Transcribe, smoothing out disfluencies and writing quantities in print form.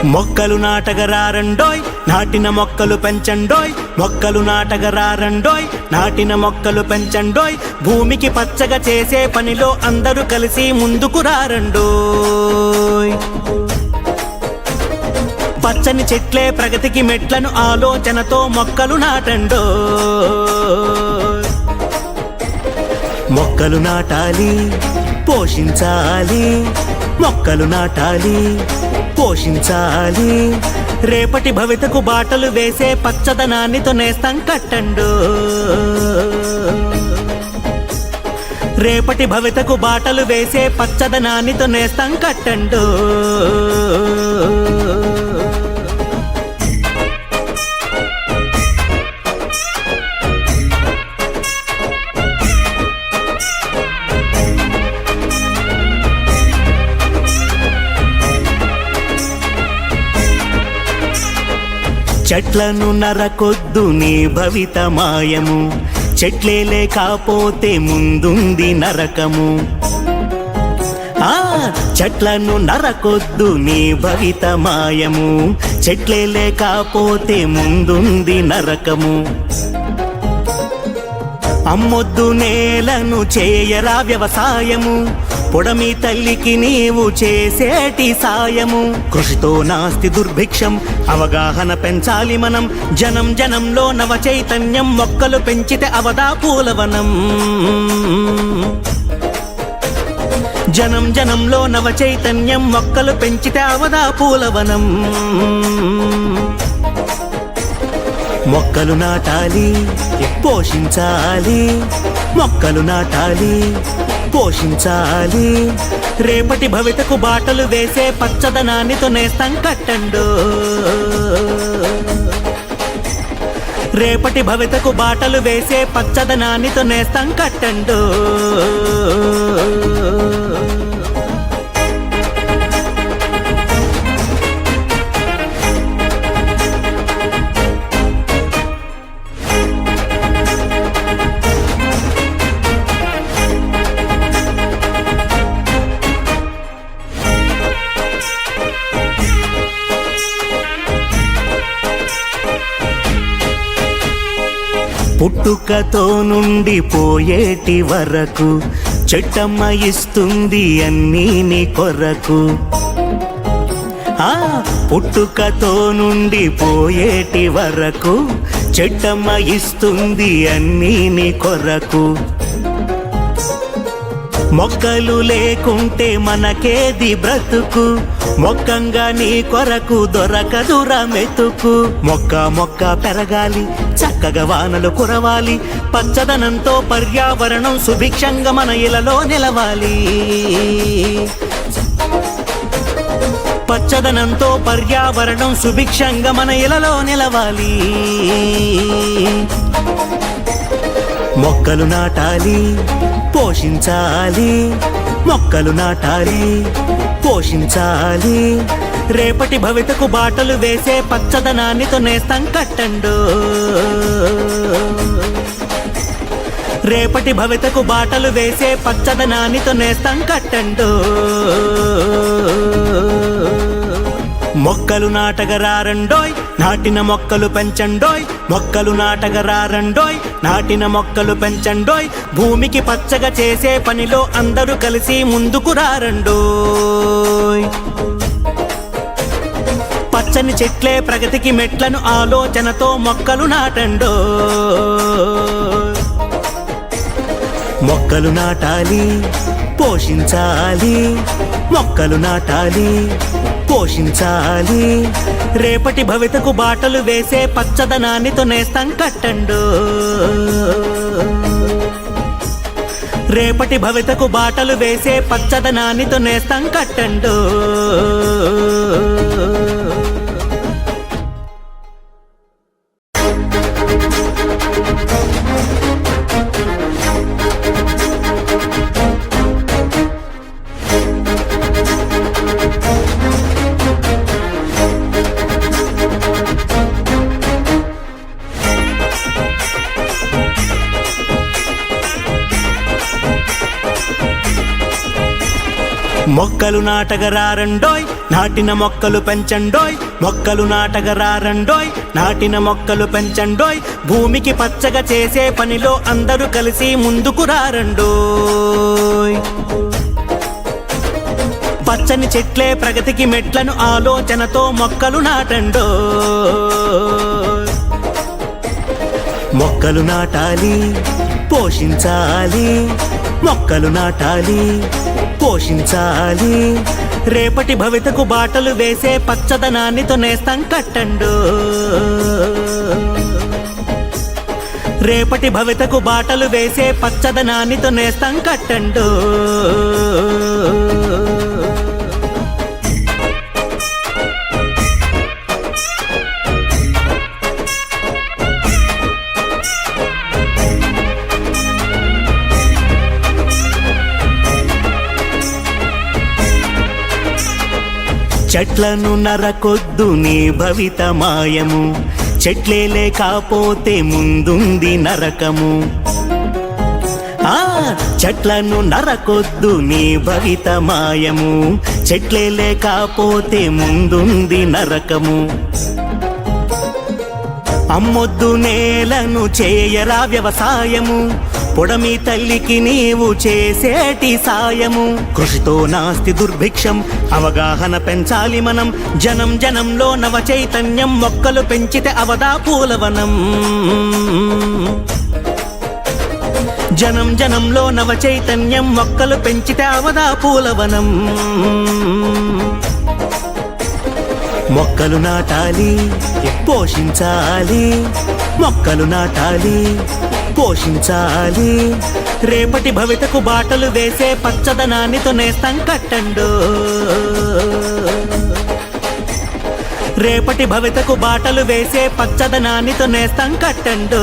మొక్కలు నాటగరారండోయ్ నాటిన మొక్కలు పెంచండోయ్, మొక్కలు నాటగరారండోయ్ నాటిన మొక్కలు పెంచండోయ్, భూమికి పచ్చగా చేసే పనిలో అందరూ కలిసి ముందుకు రారండోయ్. పచ్చని చెట్లే ప్రగతికి మెట్లను ఆలోచనతో మొక్కలు నాటండోయ్. మొక్కలు నాటాలి పోషించాలి, మొక్కలు నాటాలి పోషించాలి, రేపటి భవితకు బాటలు వేసే పచ్చదనాన్నితో నేస్తం కట్టండోయ్. రేపటి భవితకు బాటలు వేసే పచ్చదనాన్నితో నేస్తం కట్టండోయ్. చెట్లను నరకొద్దు నీ భవిత మాయము, చెట్లే లేకపోతే ముందుంది నరకము. చెట్లను నరకొద్దు నీ భవిత మాయము, చెట్లే లేకపోతే ముందుంది నరకము. అమ్మొద్దు నేలను చేయరా వ్యవసాయము, పొడమి తల్లికి నీవు చేసేటి సాయము. కృషితో నాస్తి దుర్భిక్షం, అవగాహన పెంచాలి మనం. జనం జనంలో నవ చైతన్యం, మొక్కలు పెంచితే అవదా పూలవనం. జనం జనంలో నవ చైతన్యం, మొక్కలు పెంచితే అవదా పూలవనం. మొక్కలు నాటాలి పోషించాలి, మొక్కలు నాటాలి పోషించాలి, రేపటి భవితకు బాటలు వేసే పచ్చదనాన్నితో నేస్తం కట్టండోయ్. రేపటి భవితకు బాటలు వేసే పచ్చదనాన్నితో నేస్తం కట్టండోయ్. పుట్టుకతో నుండి పోయేటి వరకు చెట్టమ్మ ఇస్తుంది అన్నీ నీ కొరకు. పుట్టుకతో నుండి పోయేటి వరకు చెట్టమ్మ ఇస్తుంది అన్నీ నీ కొరకు. మొక్కలు లేకుంటే మనకేది బ్రతుకు, మొక్కంగా నీ కొరకు దొరకదురా మెతుకు. మొక్క మొక్క పెరగాలి, చక్కగా వానలు కురవాలి, పచ్చదనంతో పర్యావరణం సుభిక్షంగా మన ఇలలో నిలవాలి. పచ్చదనంతో పర్యావరణం సుభిక్షంగా మన ఇలలో నిలవాలి. మొక్కలు నాటాలి పోషించాలి, మొక్కలు నాటాలి పోషించాలి, రేపటి భవితకు బాటలు వేసే పచ్చదనాన్నితో నేస్తం కట్టండోయ్. రేపటి భవితకు బాటలు వేసే పచ్చదనాన్నితో నేస్తం కట్టండోయ్. మొక్కలు నాటగరారండోయ్ నాటిన మొక్కలు పెంచండోయ్, మొక్కలు నాటగరారండోయ్ నాటిన మొక్కలు పెంచండోయ్, భూమికి పచ్చగా చేసే పనిలో అందరూ కలిసి ముందుకు రారండోయ్. పచ్చని చెట్లే ప్రగతికి మెట్లను ఆలోచనతో మొక్కలు నాటండోయ్. మొక్కలు నాటాలి పోషించాలి, మొక్కలు నాటాలి పోషించాలి, రేపటి భవితకు బాటలు వేసే పచ్చదనాన్నితో నేస్తం కట్టండోయ్. రేపటి భవితకు బాటలు వేసే పచ్చదనాన్నితో నేస్తం కట్టండోయ్. మొక్కలు నాటగరారండోయ్ నాటిన మొక్కలు పెంచండోయ్ మొక్కలు నాటగరారండోయ్ నాటిన మొక్కలు పెంచండోయ్ భూమికి పచ్చగా చేసే పనిలో అందరూ కలిసి ముందుకు రారండోయ్ పచ్చని చెట్లే ప్రగతికి మెట్లను ఆలోచనతో మొక్కలు నాటండోయ్ మొక్కలు నాటాలి పోషించాలి మొక్కలు నాటాలి పోషించాలి రేపటి భవితకు బాటలు వేసే పచ్చదనాన్నితో నేస్తం కట్టండు రేపటి భవితకు బాటలు వేసే పచ్చదనాన్నితో నేస్తం కట్టండు చెట్లను నరకొద్దు నీ భవిత మాయము చెట్లే లేకపోతే ముందుంది నరకము చెట్లను నరకొద్దు నీ భవిత మాయము చెట్లే లేకపోతే ముందుంది నరకము అమ్మొద్దు నేలను చేయరా వ్యవసాయము పొడమి తల్లికి నీవు చేసేటి సాయము కృషితో నాస్తి దుర్భిక్షం అవగాహన పెంచాలి మనం జనం జనంలో నవ చైతన్యం మొక్కలు పెంచితే అవదా పూలవనం జనం జనంలో నవ చైతన్యం మొక్కలు పెంచితే అవదా పూలవనం మొక్కలు నాటాలి పోషించాలి మొక్కలు నాటాలి పోషించాలి రేపటి భవితకు బాటలు వేసే పచ్చదనాన్నితో నేస్తం కట్టండు రేపటి భవితకు బాటలు వేసే పచ్చదనాన్నితో నేస్తం కట్టండు